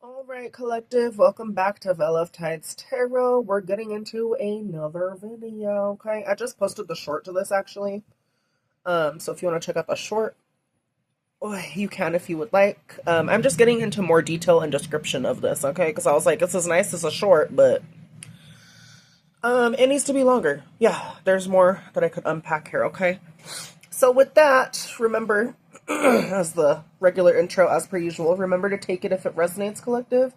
All right, collective, welcome back to Veil of Tides Tarot. We're getting into another video, okay? I just posted the short to this, actually. So if you want to check out the short, you can if you would like. I'm just getting into more detail and description of this, okay? Because I was like, this is nice, it's a short, but it needs to be longer. Yeah, there's more that I could unpack here, okay? So with that, remember, as the regular intro, as per usual, remember to take it if it resonates, collective.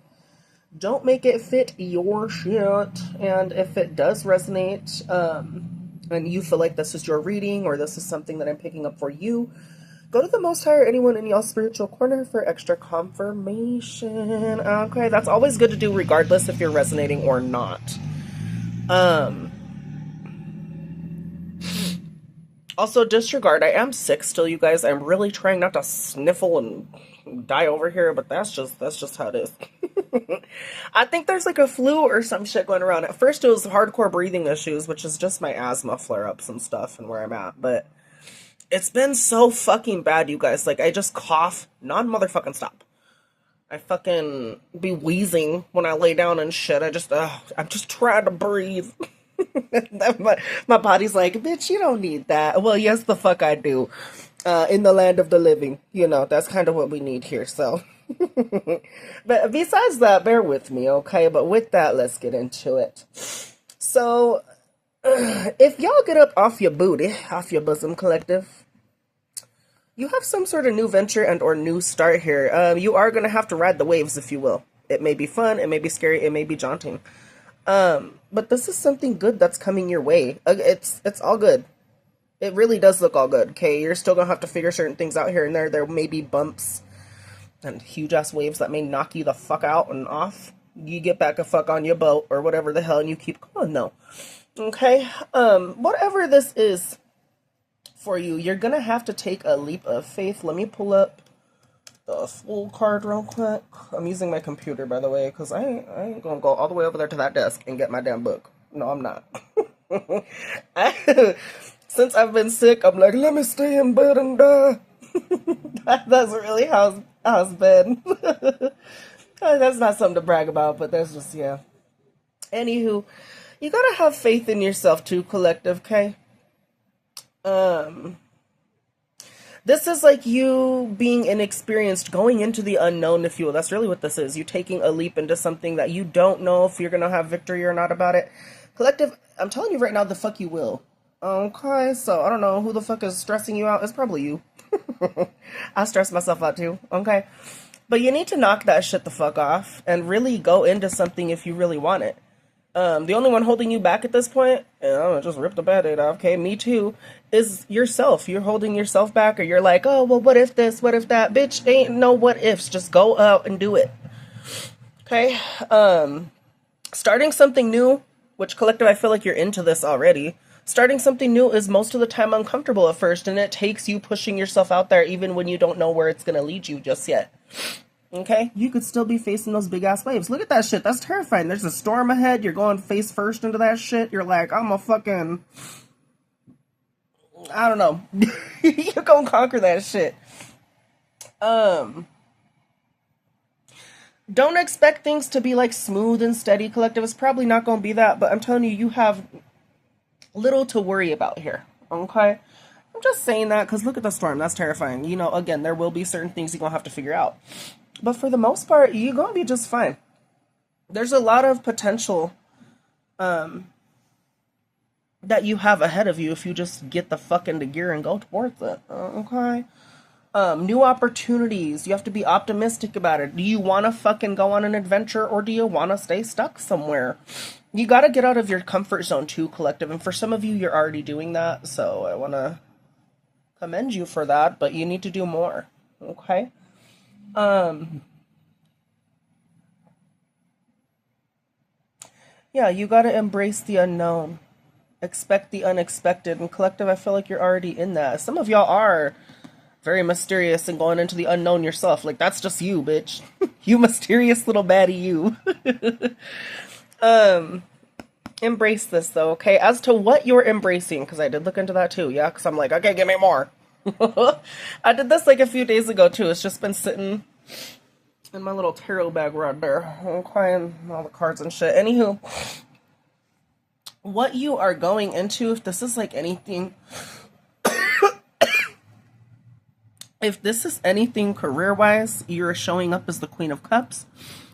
Don't make it fit your shit. And if it does resonate, and you feel like this is your reading or this is something that I'm picking up for you, go to the Most High or anyone in y'all's spiritual corner for extra confirmation. Okay, that's always good to do regardless if you're resonating or not. Also, disregard. I am sick still, you guys. I'm really trying not to sniffle and die over here, but that's just how it is. I think there's like a flu or some shit going around. At first, it was hardcore breathing issues, which is just my asthma flare-ups and stuff and where I'm at. But it's been so fucking bad, you guys. Like, I just cough non-motherfucking stop. I fucking be wheezing when I lay down and shit. I'm just trying to breathe. my body's like, bitch, you don't need that. Well, yes, the fuck I do. In the land of the living, that's kind of what we need here. So, but besides that, bear with me, okay? But with that, let's get into it. So, if y'all get up off your booty, off your bosom, collective, you have some sort of new venture and or new start here. You are gonna have to ride the waves, if you will. It may be fun, it may be scary, it may be jaunting. But this is something good that's coming your way. It's all good. It really does look all good, okay? You're still gonna have to figure certain things out here and there. There may be bumps and huge-ass waves that may knock you the fuck out and off. You get back a fuck on your boat or whatever the hell and you keep going, though. Okay? Whatever this is for you, you're gonna have to take a leap of faith. Let me pull up the full card real quick. I'm using my computer, by the way, because I ain't gonna go all the way over there to that desk and get my damn book. No, I'm not. Since I've been sick, I'm like, let me stay in bed and die. That's really how it's been. That's not something to brag about, but that's just, yeah. Anywho, you gotta have faith in yourself too, collective, okay? This is like you being inexperienced, going into the unknown, if you will. That's really what this is. You taking a leap into something that you don't know if you're gonna have victory or not about it. Collective, I'm telling you right now, the fuck you will. Okay, so I don't know who the fuck is stressing you out. It's probably you. I stress myself out too, okay? But you need to knock that shit the fuck off and really go into something if you really want it. The only one holding you back at this point, and I'm gonna just rip the band-aid off, okay, me too, is yourself. You're holding yourself back, or you're like, oh, well, what if this, what if that? Bitch, ain't no what ifs. Just go out and do it. Okay? Starting something new, which, collective, I feel like you're into this already. Starting something new is most of the time uncomfortable at first, and it takes you pushing yourself out there even when you don't know where it's gonna lead you just yet. Okay? You could still be facing those big ass waves. Look at that shit. That's terrifying. There's a storm ahead. You're going face first into that shit. You're like, I'm a fucking... I don't know. You're gonna conquer that shit. Don't expect things to be like smooth and steady, collective. It's probably not gonna be that, but I'm telling you, you have little to worry about here. Okay? I'm just saying that because look at the storm. That's terrifying. Again, there will be certain things you're gonna have to figure out. But for the most part, you're going to be just fine. There's a lot of potential that you have ahead of you if you just get the fuck into gear and go towards it. Okay? New opportunities. You have to be optimistic about it. Do you want to fucking go on an adventure or do you want to stay stuck somewhere? You got to get out of your comfort zone too, collective. And for some of you, you're already doing that. So I want to commend you for that. But you need to do more. Okay? Yeah, you gotta embrace the unknown. Expect the unexpected. And collective, I feel like you're already in that. Some of y'all are very mysterious and going into the unknown yourself. Like, that's just you, bitch. You mysterious little baddie you. Embrace this, though, okay? As to what you're embracing, because I did look into that, too, yeah? Because I'm like, okay, give me more. I did this, like, a few days ago, too. It's just been sitting in my little tarot bag right there. I'm crying all the cards and shit. Anywho, what you are going into, if this is like anything, if this is anything career-wise, you're showing up as the Queen of Cups.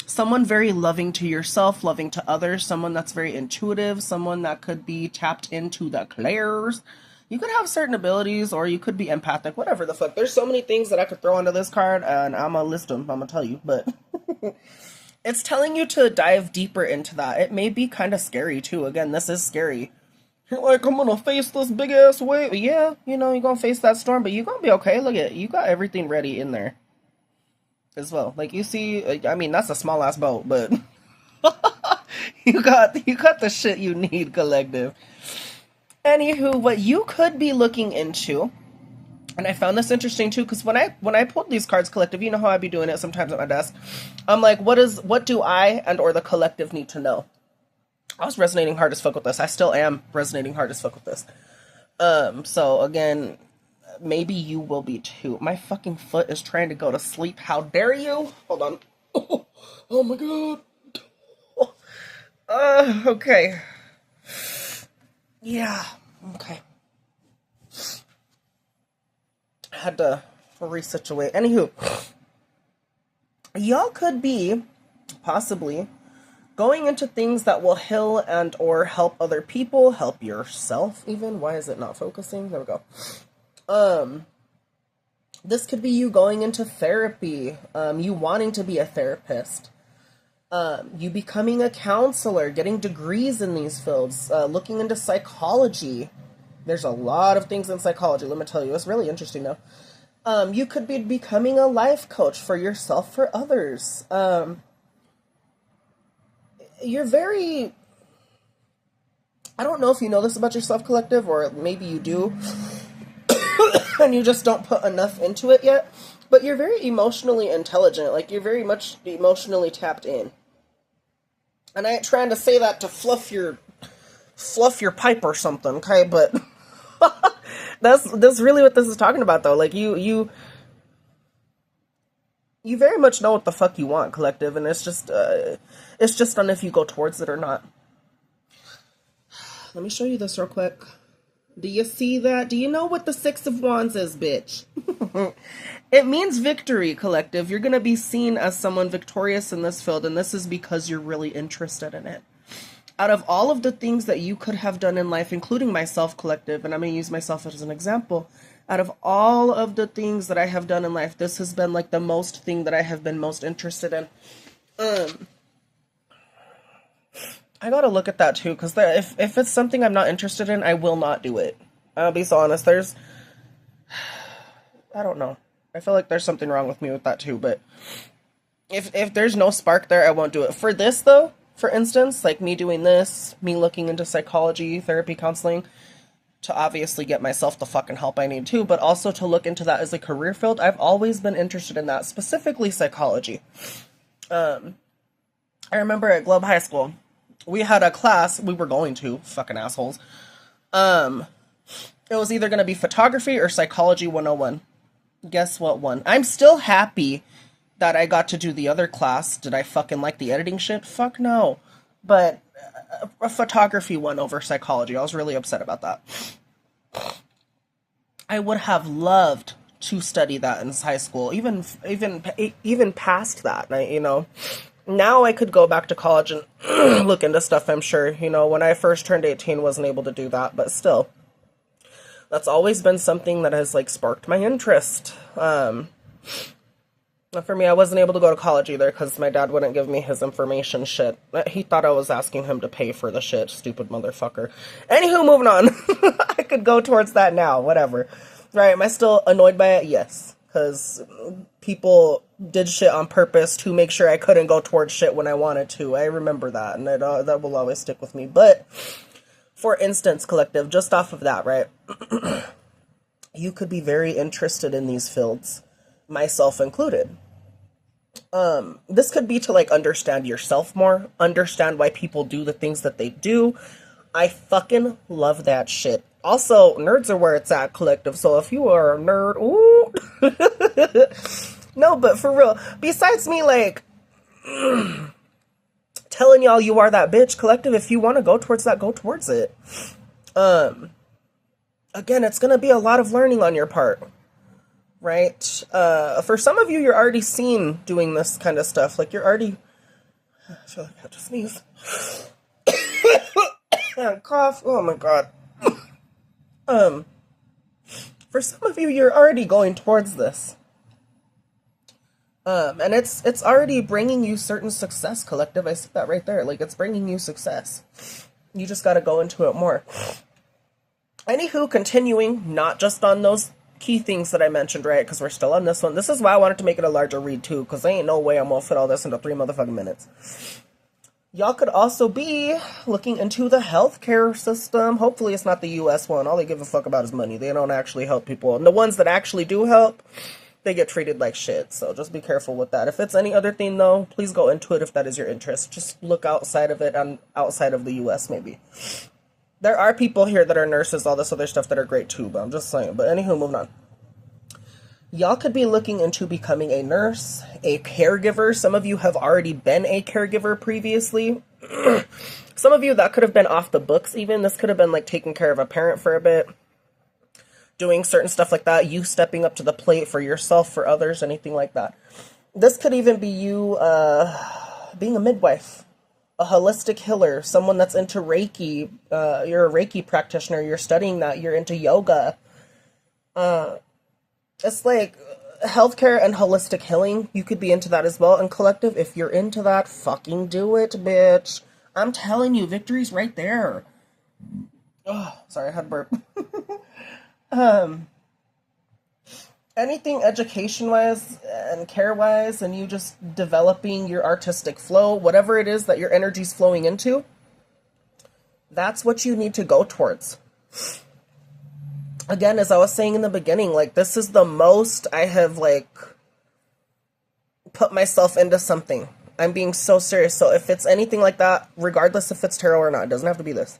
Someone very loving to yourself, loving to others, someone that's very intuitive, someone that could be tapped into the clairs. You could have certain abilities, or you could be empathic, whatever the fuck. There's so many things that I could throw onto this card, and I'm gonna list them, I'm gonna tell you, but it's telling you to dive deeper into that. It may be kind of scary, too. Again, this is scary. You're like, I'm gonna face this big-ass wave. Yeah, you know, you're gonna face that storm, but you're gonna be okay. Look at it. You got everything ready in there as well. Like, you see, I mean, that's a small-ass boat, but you got the shit you need, collective. Anywho, what you could be looking into, and I found this interesting too, because when I pulled these cards, collective, you know how I be doing it sometimes at my desk. I'm like, what do I and or the collective need to know? I was resonating hard as fuck with this. I still am resonating hard as fuck with this. So again, maybe you will be too. My fucking foot is trying to go to sleep. How dare you? Hold on. Oh my god. Okay. Yeah. Okay. Had to resituate. Anywho, y'all could be possibly going into things that will heal and or help other people, help yourself even. Why is it not focusing? There we go. This could be you going into therapy, you wanting to be a therapist, you becoming a counselor, getting degrees in these fields, looking into psychology. There's a lot of things in psychology, let me tell you. It's really interesting, though. You could be becoming a life coach for yourself, for others. You're very... I don't know if you know this about yourself, collective, or maybe you do, and you just don't put enough into it yet, but you're very emotionally intelligent. Like, you're very much emotionally tapped in. And I ain't trying to say that to fluff your pipe or something, okay? But that's really what this is talking about, though. Like, you very much know what the fuck you want, collective, and it's just on if you go towards it or not. Let me show you this real quick. Do you see that? Do you know what the Six of Wands is, bitch? It means victory, collective. You're going to be seen as someone victorious in this field, and this is because you're really interested in it. Out of all of the things that you could have done in life, including myself, collective, and I'm going to use myself as an example, out of all of the things that I have done in life, this has been like the most thing that I have been most interested in. I gotta look at that too, because if it's something I'm not interested in, I will not do it. I'll be so honest. I don't know. I feel like there's something wrong with me with that too, but if there's no spark there, I won't do it. For this though, for instance, like me doing this, me looking into psychology, therapy, counseling, to obviously get myself the fucking help I need too, but also to look into that as a career field, I've always been interested in that, specifically psychology. I remember at Globe High School, we had a class we were going to, fucking assholes. It was either going to be photography or psychology 101. Guess what one? I'm still happy that I got to do the other class. Did I fucking like the editing shit? Fuck no. But a photography won over psychology. I was really upset about that. I would have loved to study that in high school, even past that. Now I could go back to college and look into stuff, I'm sure. When I first turned 18, wasn't able to do that, but still. That's always been something that has, sparked my interest. For me, I wasn't able to go to college either because my dad wouldn't give me his information shit. He thought I was asking him to pay for the shit, stupid motherfucker. Anywho, moving on. I could go towards that now, whatever. Right, am I still annoyed by it? Yes. Because people did shit on purpose to make sure I couldn't go towards shit when I wanted to. I remember that, and that will always stick with me. But, for instance, collective, just off of that, right? You could be very interested in these fields, myself included. This could be to, understand yourself more, understand why people do the things that they do. I fucking love that shit. Also, nerds are where it's at, collective, so if you are a nerd, ooh, No, but for real, besides me, like, telling y'all you are that bitch, collective, if you want to go towards that, go towards it. Again, it's going to be a lot of learning on your part, right? For some of you, you're already seen doing this kind of stuff. Like, you're already... I feel like I have to sneeze. And cough. Oh, my God. For some of you, you're already going towards this. And it's already bringing you certain success, collective. I see that right there. Like, it's bringing you success. You just got to go into it more. Anywho, continuing, not just on those key things that I mentioned, right? Because we're still on this one. This is why I wanted to make it a larger read, too. Because there ain't no way I'm going to fit all this into 3 motherfucking minutes. Y'all could also be looking into the healthcare system. Hopefully it's not the U.S. one. All they give a fuck about is money. They don't actually help people. And the ones that actually do help, they get treated like shit. So just be careful with that. If it's any other thing, though, please go into it if that is your interest. Just look outside of it and outside of the U.S. maybe. There are people here that are nurses, all this other stuff that are great too, but I'm just saying. But anywho, moving on. Y'all could be looking into becoming a nurse, a caregiver. Some of you have already been a caregiver previously. Some of you, that could have been off the books even. This could have been like taking care of a parent for a bit. Doing certain stuff like that. You stepping up to the plate for yourself, for others, anything like that. This could even be you being a midwife. A holistic healer. Someone that's into Reiki. You're a Reiki practitioner. You're studying that. You're into yoga. It's like healthcare and holistic healing. You could be into that as well. And collective, if you're into that, fucking do it, bitch. I'm telling you, victory's right there. Oh, sorry, I had burp. Anything education-wise and care-wise, and you just developing your artistic flow, whatever it is that your energy's flowing into, that's what you need to go towards. Again, as I was saying in the beginning, like, this is the most I have, like, put myself into something. I'm being so serious. So if it's anything like that, regardless if it's tarot or not, it doesn't have to be this.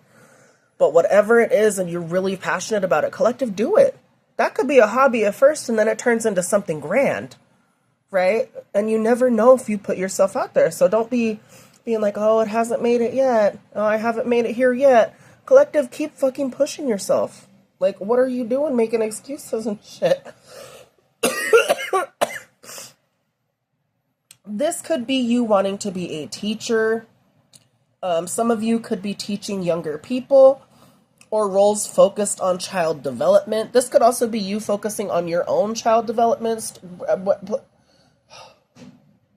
But whatever it is and you're really passionate about it, collective, do it. That could be a hobby at first and then it turns into something grand, right? And you never know if you put yourself out there. So don't be being like, oh, it hasn't made it yet. Oh, I haven't made it here yet. Collective, keep fucking pushing yourself. Like, what are you doing making excuses and shit? This could be you wanting to be a teacher. Some of you could be teaching younger people or roles focused on child development. This could also be you focusing on your own child development.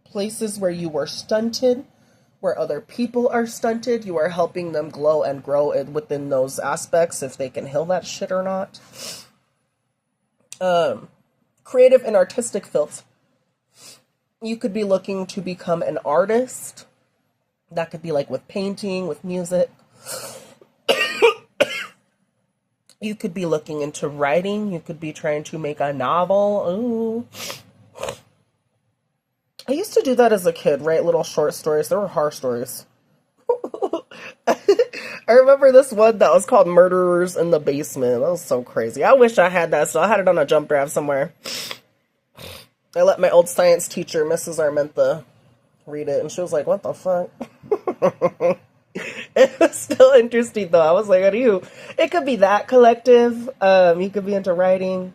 Places where you were stunted, where other people are stunted, you are helping them glow and grow within those aspects, if they can heal that shit or not. Creative and artistic fields. You could be looking to become an artist. That could be like with painting, with music. You could be looking into writing. You could be trying to make a novel. Ooh. I used to do that as a kid, write little short stories. They were horror stories. I remember this one that was called Murderers in the Basement. That was so crazy. I wish I had that, so I had it on a jump drive somewhere. I let my old science teacher, Mrs. Armenta, read it, and she was like, what the fuck? It was still interesting, though. I was like, what are you? It could be that, collective. You could be into writing.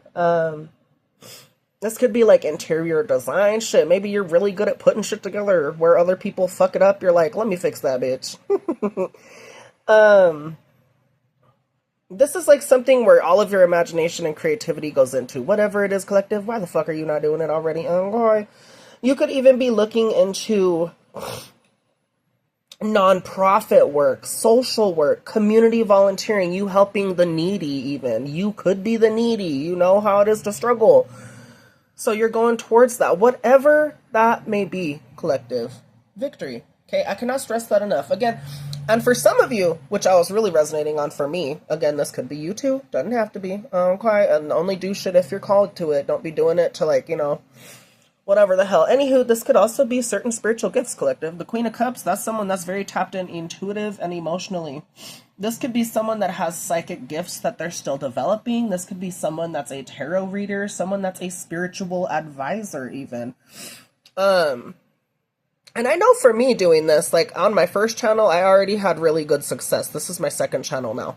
This could be like interior design shit. Maybe you're really good at putting shit together where other people fuck it up. You're like, let me fix that, bitch. This is like something where all of your imagination and creativity goes into whatever it is, collective. Why the fuck are you not doing it already? You could even be looking into nonprofit work, social work, community volunteering, you helping the needy even. You could be the needy. You know how it is to struggle. So you're going towards that. Whatever that may be, collective. Victory. Okay, I cannot stress that enough. Again, and for some of you, which I was really resonating on for me, again, this could be you too. Doesn't have to be. Okay, and only do shit if you're called to it. Don't be doing it to, like, you know, whatever the hell. Anywho, this could also be certain spiritual gifts, collective. The Queen of Cups, that's someone that's very tapped in intuitive and emotionally. This could be someone that has psychic gifts that they're still developing. This could be someone that's a tarot reader, someone that's a spiritual advisor even. And I know for me doing this, like on my first channel, I already had really good success. This is my second channel now.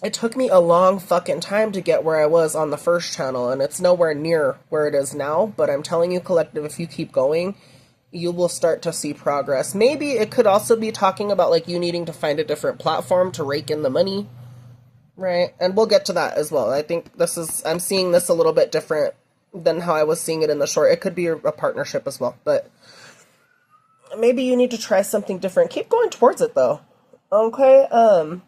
It took me a long fucking time to get where I was on the first channel, and it's nowhere near where it is now, but I'm telling you, collective, if you keep going, you will start to see progress. Maybe it could also be talking about, like, you needing to find a different platform to rake in the money, right? And we'll get to that as well. I think I'm seeing this a little bit different than how I was seeing it in the short. It could be a partnership as well, but maybe you need to try something different. Keep going towards it, though, okay?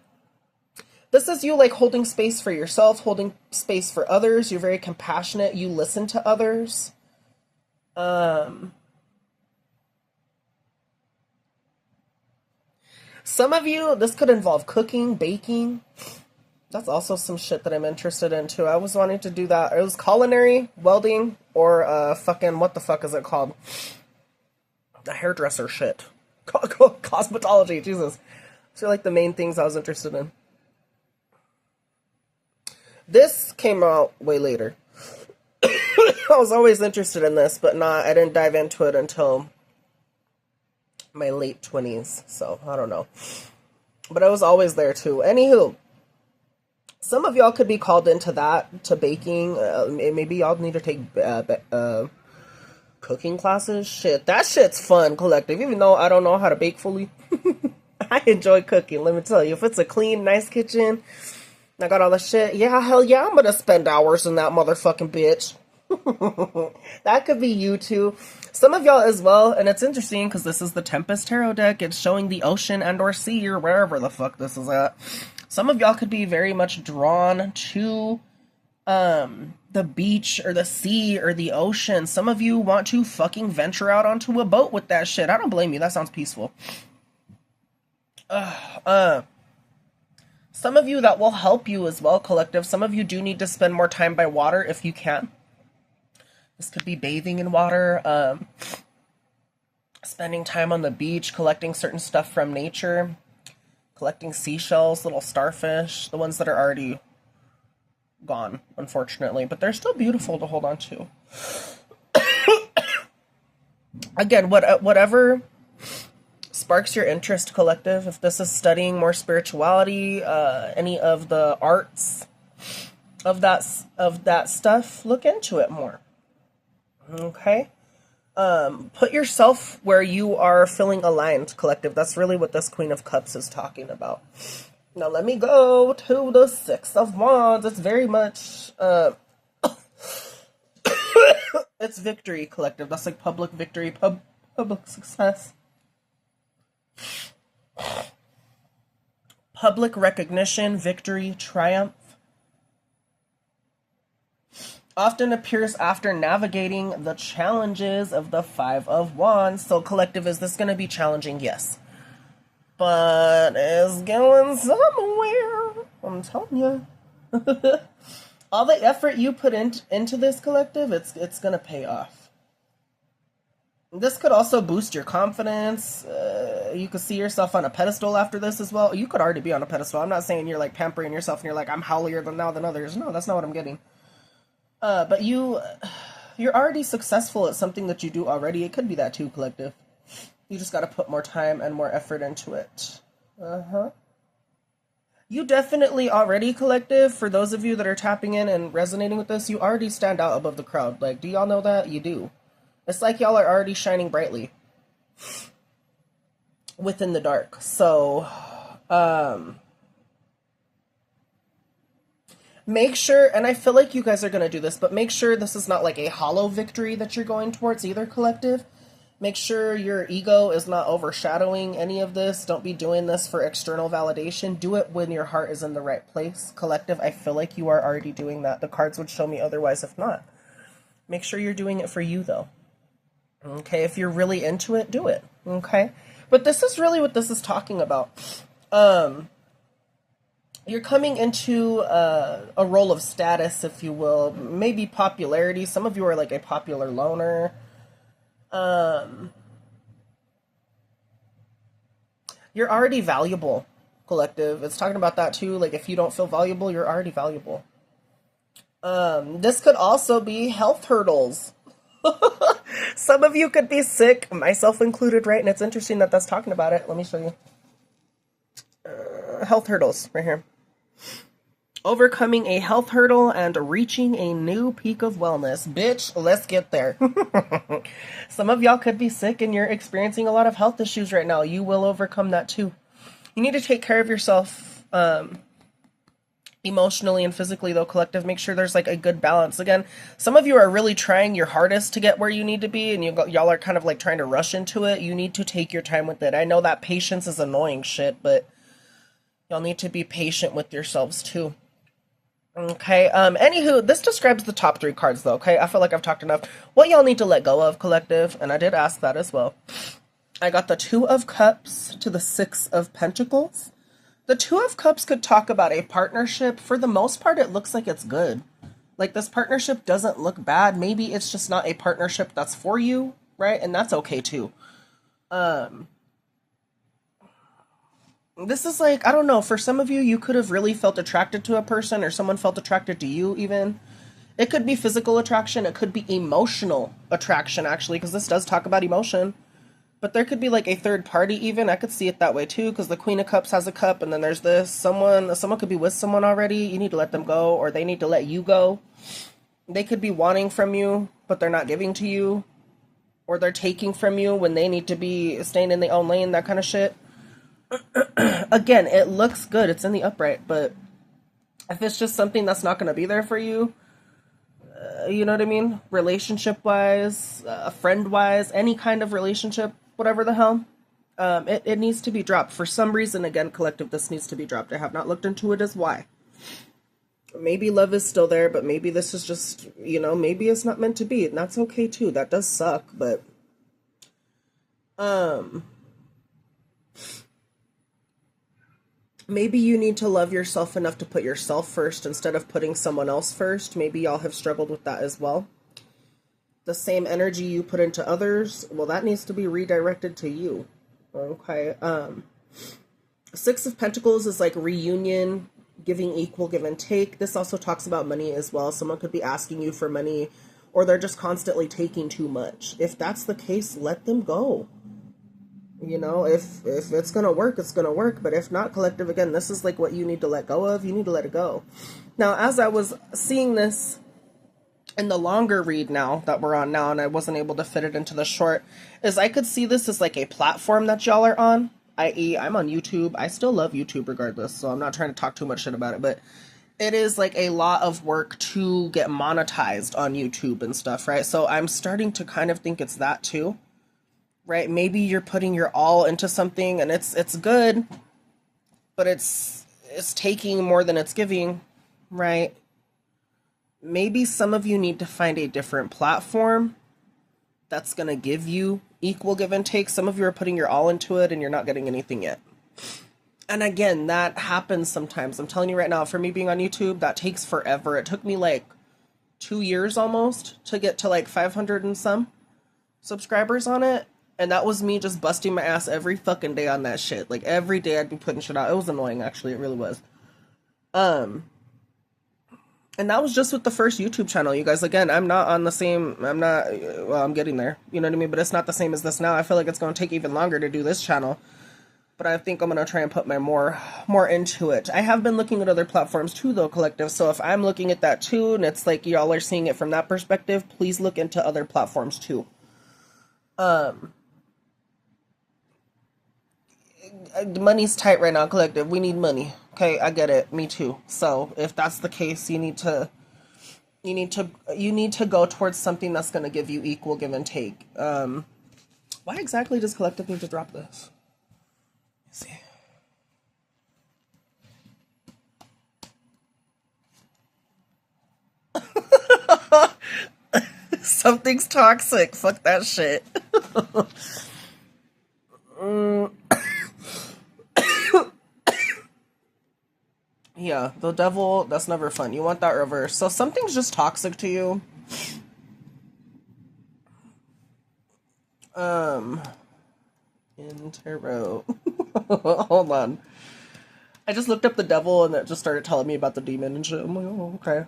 This is you, like, holding space for yourself, holding space for others. You're very compassionate. You listen to others. Some of you, this could involve cooking, baking. That's also some shit that I'm interested in, too. I was wanting to do that. It was culinary, welding, or fucking, what the fuck is it called? The hairdresser shit. Cosmetology, Jesus. These are, like, the main things I was interested in. This came out way later. I was always interested in this, but I didn't dive into it until my late 20s, so I don't know. But I was always there too. Anywho, some of y'all could be called into that, to baking. Maybe y'all need to take cooking classes. Shit, that shit's fun, collective, even though I don't know how to bake fully. I enjoy cooking, let me tell you. If it's a clean, nice kitchen, I got all the shit. Yeah, hell yeah, I'm gonna spend hours in that motherfucking bitch. That could be you too. Some of y'all as well, and it's interesting because this is the Tempest Tarot deck. It's showing the ocean and or sea or wherever the fuck this is at. Some of y'all could be very much drawn to the beach or the sea or the ocean. Some of you want to fucking venture out onto a boat with that shit. I don't blame you. That sounds peaceful. Some of you, that will help you as well, collective. Some of you do need to spend more time by water if you can. This could be bathing in water, spending time on the beach, collecting certain stuff from nature, collecting seashells, little starfish, the ones that are already gone, unfortunately, but they're still beautiful to hold on to. Again, whatever sparks your interest, collective. If this is studying more spirituality, any of the arts of that stuff, look into it more. Okay? Put yourself where you are feeling aligned, collective. That's really what this Queen of Cups is talking about. Now let me go to the Six of Wands. It's very much it's victory, collective. That's like public victory, public success. Public recognition, victory, triumph. Often appears after navigating the challenges of the Five of Wands. So, collective, is this going to be challenging? Yes. But it's going somewhere. I'm telling you. All the effort you put into this, collective, it's going to pay off. This could also boost your confidence. You could see yourself on a pedestal after this as well. You could already be on a pedestal. I'm not saying you're like pampering yourself and you're like, I'm holier than others. No, that's not what I'm getting. But you're already successful at something that you do already. It could be that too, collective. You just got to put more time and more effort into it. You definitely already, collective, for those of you that are tapping in and resonating with this, you already stand out above the crowd. Like, do y'all know that? You do. It's like y'all are already shining brightly within the dark. So, make sure, and I feel like you guys are going to do this, but make sure this is not like a hollow victory that you're going towards either, collective. Make sure your ego is not overshadowing any of this. Don't be doing this for external validation. Do it when your heart is in the right place. Collective, I feel like you are already doing that. The cards would show me otherwise if not. Make sure you're doing it for you, though. Okay, if you're really into it, do it. Okay? But this is really what this is talking about. You're coming into a role of status, if you will, maybe popularity. Some of you are like a popular loner. Um, you're already valuable, collective. It's talking about that too. Like if you don't feel valuable, you're already valuable. This could also be health hurdles. Some of you could be sick, myself included, right? And it's interesting that that's talking about it. Let me show you. Health hurdles right here. Overcoming a health hurdle and reaching a new peak of wellness. Bitch, let's get there. Some of y'all could be sick and you're experiencing a lot of health issues right now. You will overcome that too. You need to take care of yourself emotionally and physically, though, collective. Make sure there's like a good balance. Again, some of you are really trying your hardest to get where you need to be, and y'all are kind of like trying to rush into it. You need to take your time with it. I know that patience is annoying shit, but y'all need to be patient with yourselves too. Okay, anywho, this describes the top three cards though, okay? I feel like I've talked enough. What y'all need to let go of, collective, and I did ask that as well. I got the Two of Cups to the Six of Pentacles. The Two of Cups could talk about a partnership. For the most part, it looks like it's good. Like this partnership doesn't look bad. Maybe it's just not a partnership that's for you, right? And that's okay too. This is like, I don't know, for some of you, you could have really felt attracted to a person or someone felt attracted to you even. It could be physical attraction. It could be emotional attraction, actually, because this does talk about emotion. But there could be like a third party even. I could see it that way too, because the Queen of Cups has a cup, and then there's this. Someone could be with someone already. You need to let them go, or they need to let you go. They could be wanting from you, but they're not giving to you. Or they're taking from you when they need to be staying in their own lane, that kind of shit. Again, it looks good. It's in the upright, but if it's just something that's not going to be there for you, you know what I mean? Relationship-wise, friend-wise, any kind of relationship, whatever the hell, it needs to be dropped. For some reason, again, collective, this needs to be dropped. I have not looked into it as why. Maybe love is still there, but maybe this is just, maybe it's not meant to be, and that's okay too. That does suck, but maybe you need to love yourself enough to put yourself first instead of putting someone else first. Maybe y'all have struggled with that as well. The same energy you put into others, well, that needs to be redirected to you. Okay. Six of Pentacles is like reunion, giving equal give and take. This also talks about money as well. Someone could be asking you for money, or they're just constantly taking too much. If that's the case, let them go. If it's going to work, it's going to work. But if not, collective, again, this is like what you need to let go of. You need to let it go. Now, as I was seeing this in the longer read now that we're on now, and I wasn't able to fit it into the short, is I could see this as like a platform that y'all are on, i.e. I'm on YouTube. I still love YouTube regardless, so I'm not trying to talk too much shit about it, but it is like a lot of work to get monetized on YouTube and stuff, right? So I'm starting to kind of think it's that too. Right? Maybe you're putting your all into something and it's good, but it's taking more than it's giving, right? Maybe some of you need to find a different platform that's going to give you equal give and take. Some of you are putting your all into it and you're not getting anything yet. And again, that happens sometimes. I'm telling you right now, for me being on YouTube, that takes forever. It took me like 2 years almost to get to like 500 and some subscribers on it. And that was me just busting my ass every fucking day on that shit. Like, every day I'd be putting shit out. It was annoying, actually. It really was. And that was just with the first YouTube channel, you guys. Again, I'm not on the same... I'm getting there. You know what I mean? But it's not the same as this now. I feel like it's going to take even longer to do this channel. But I think I'm going to try and put my more into it. I have been looking at other platforms, too, though, collective. So if I'm looking at that, too, and it's like y'all are seeing it from that perspective, please look into other platforms, too. Money's tight right now, collective. We need money. Okay, I get it. Me too. So if that's the case, you need to go towards something that's going to give you equal give and take. Why exactly does collective need to drop this? Let's see. Something's toxic. Fuck that shit. Yeah, the devil, that's never fun. You want that reverse. So something's just toxic to you. Um, in tarot. Hold on. I just looked up the devil and it just started telling me about the demon and shit. I'm like, oh, okay.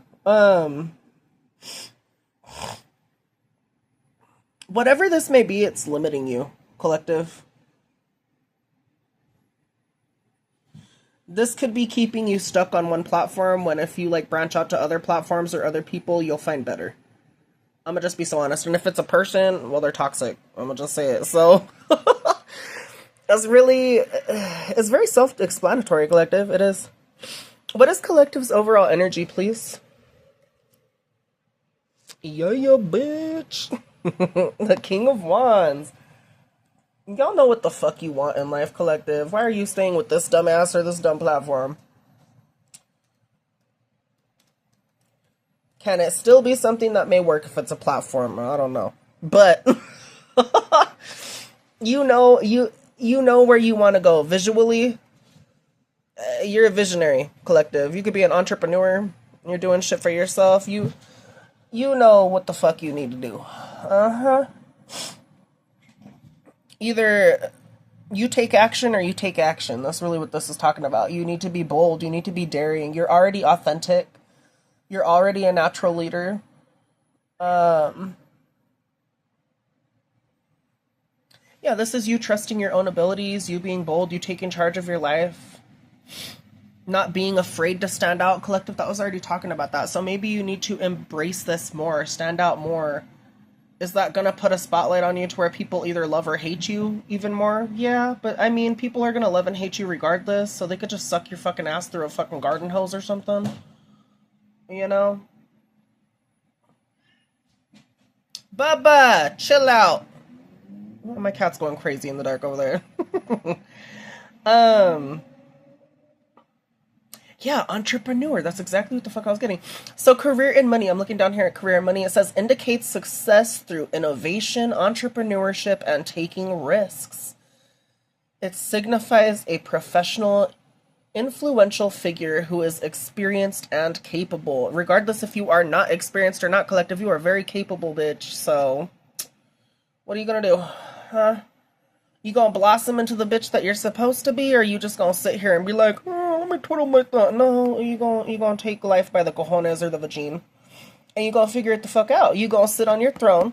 Whatever this may be, it's limiting you, collective. This could be keeping you stuck on one platform when if you like branch out to other platforms or other people, you'll find better. I'm gonna just be so honest. And if it's a person, well, they're toxic. I'm gonna just say it. So it's really, it's very self-explanatory, collective. It is. What is collective's overall energy, please? Yeah, bitch. The King of Wands. Y'all know what the fuck you want in life, collective. Why are you staying with this dumbass or this dumb platform? Can it still be something that may work if it's a platform? I don't know. But you know where you want to go visually. You're a visionary, collective. You could be an entrepreneur. You're doing shit for yourself. You know what the fuck you need to do. Either you take action or you take action. That's really what this is talking about. You need to be bold. You need to be daring. You're already authentic. You're already a natural leader. Yeah, this is you trusting your own abilities, you being bold, you taking charge of your life, not being afraid to stand out, collective. That was already talking about that. So maybe you need to embrace this more, stand out more. Is that gonna put a spotlight on you to where people either love or hate you even more? Yeah, but I mean, people are gonna love and hate you regardless, so they could just suck your fucking ass through a fucking garden hose or something. You know? Bubba, chill out. Oh, my cat's going crazy in the dark over there. Yeah, entrepreneur. That's exactly what the fuck I was getting. So career and money. I'm looking down here at career and money. It says indicates success through innovation, entrepreneurship, and taking risks. It signifies a professional, influential figure who is experienced and capable. Regardless if you are not experienced or not, collective, you are very capable, bitch. So, what are you gonna do? Huh? You gonna blossom into the bitch that you're supposed to be, or are you just gonna sit here and be like, oh, let me twiddle my thumb? No, you gonna take life by the cojones or the vagine, and you gonna figure it the fuck out. You gonna sit on your throne.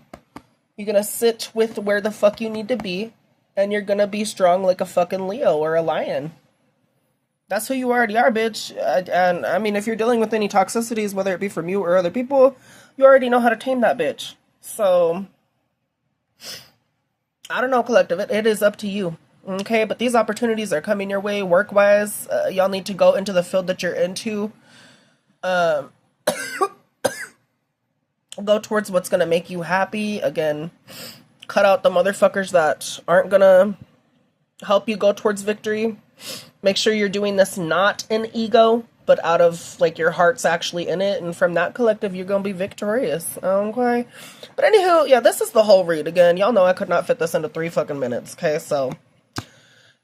You're gonna sit with where the fuck you need to be, and you're gonna be strong like a fucking Leo or a lion. That's who you already are, bitch. And I mean, if you're dealing with any toxicities, whether it be from you or other people, you already know how to tame that bitch. So, I don't know, collective. It is up to you. Okay, but these opportunities are coming your way work-wise. Y'all need to go into the field that you're into. Go towards what's going to make you happy. Again, cut out the motherfuckers that aren't going to help you go towards victory. Make sure you're doing this not in ego, but out of, like, your heart's actually in it. And from that, collective, you're going to be victorious. Okay? But anywho, yeah, this is the whole read. Again, y'all know I could not fit this into 3 fucking minutes. Okay, so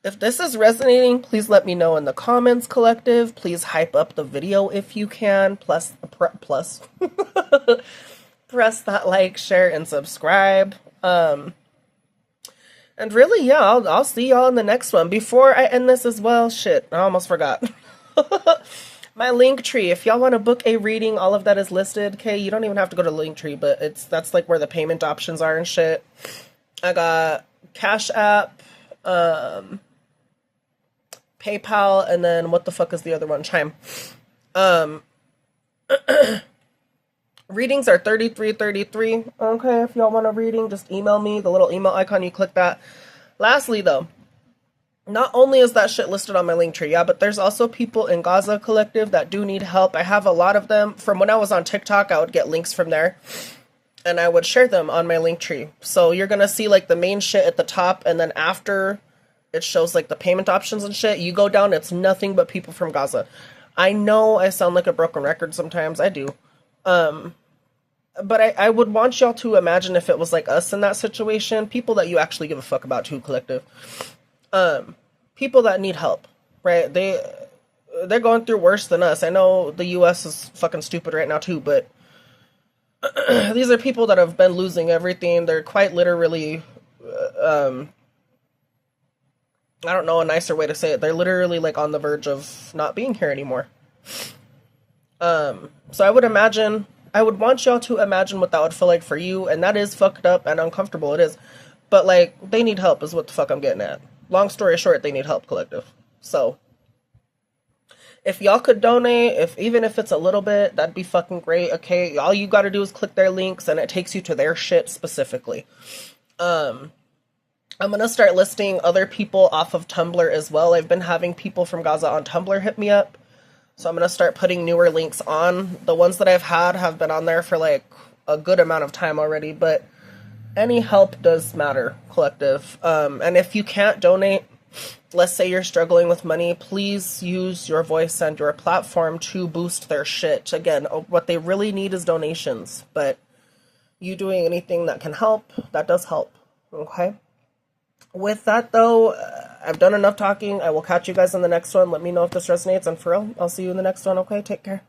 if this is resonating, please let me know in the comments, collective. Please hype up the video if you can. Plus, press that like, share, and subscribe. And really, yeah, I'll see y'all in the next one. Before I end this as well, shit, I almost forgot. My Linktree, if y'all want to book a reading, all of that is listed. Okay, you don't even have to go to Linktree, but that's like where the payment options are and shit. I got CashApp, PayPal, and then what the fuck is the other one? Chime. Readings are $33.33. Okay, if y'all want a reading, just email me. The little email icon, you click that. Lastly, though, not only is that shit listed on my Linktree, yeah, but there's also people in Gaza Collective that do need help. I have a lot of them. From when I was on TikTok, I would get links from there, and I would share them on my Linktree. So you're gonna see, like, the main shit at the top, and then after it shows, like, the payment options and shit, you go down, it's nothing but people from Gaza. I know I sound like a broken record sometimes. I do. But I would want y'all to imagine if it was like us in that situation, people that you actually give a fuck about too, collective. People that need help, right? they're going through worse than us. I know the US is fucking stupid right now too, but these are people that have been losing everything. They're quite literally, I don't know a nicer way to say it. They're literally like on the verge of not being here anymore. So I would want y'all to imagine what that would feel like for you, and that is fucked up and uncomfortable. It is. But, like, they need help is what the fuck I'm getting at. Long story short, they need help, collective. So, if y'all could donate, even if it's a little bit, that'd be fucking great, okay? All you gotta do is click their links, and it takes you to their shit specifically. I'm gonna start listing other people off of Tumblr as well. I've been having people from Gaza on Tumblr hit me up. So I'm going to start putting newer links on. The ones that I've had have been on there for like a good amount of time already, but any help does matter, collective. And if you can't donate, let's say you're struggling with money, please use your voice and your platform to boost their shit. Again, what they really need is donations, but you doing anything that can help, that does help, okay? With that, though, I've done enough talking. I will catch you guys in the next one. Let me know if this resonates. And for real, I'll see you in the next one. Okay, take care.